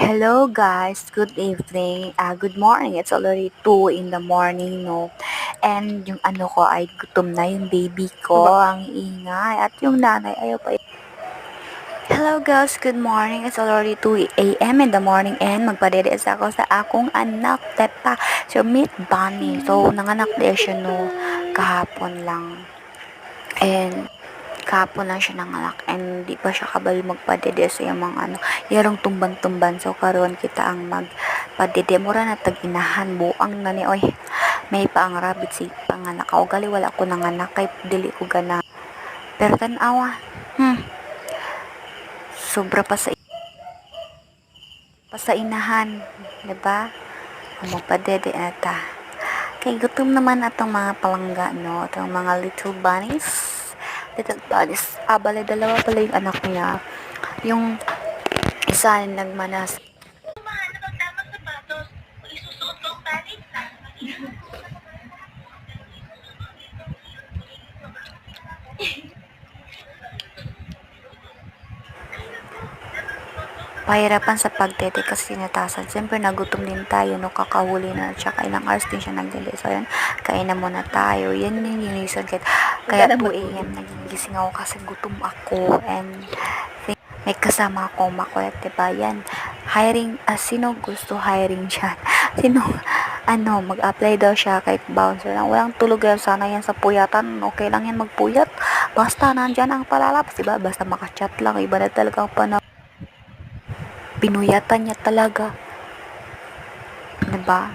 Hello guys, good evening, good morning. It's already 2 in the morning, no? And yung ano ko ay gutom na yung baby ko, ang ingay. At yung nanay ayaw pa. Hello guys, good morning. It's already 2 a.m. in the morning and magpadedes ako sa akong anak, teta, si Meet Bunny. So, nanganak din siya, no, kahapon lang. And kahapon lang siya nanganak and di pa siya kabal magpadede sa yung mga yarong tumban-tumban. So karon kita ang magpadede mura na tag-inahan buang na ni oy, may pa ang rabbit si panganak o gali wala ko nanganak kay dili ko gana, pero tan-awa sobra pa sa inahan, diba? Magpadede ata kay gutom naman atong mga palangga, no, atong mga little bunnies. Bale, dalawa pala yung anak niya. Yung isa nagmanas. Humahanap ang tamang sapatos. Kung isusuot ko ang panig, Pahirapan sa pagdede kasi sinatasan. Siyempre, nagutom din tayo, no, kakahuli na, tsaka ilang hours din siya nagdede. So, yun, kain na muna tayo. Yan yung reason. Kaya 2 a.m. nagigising ako kasi gutom ako. And may kasama akong makulit, diba? Yan, hiring, sino gusto hiring dyan? Sino, mag-apply daw siya kahit bouncer lang. Walang tulog yan, sana yan sa puyatan. Okay lang yan magpuyat. Basta nandyan ang palalapas, diba? Basta makachat lang. Iba na talaga ang panahon. Pinuyatan niya talaga. Diba?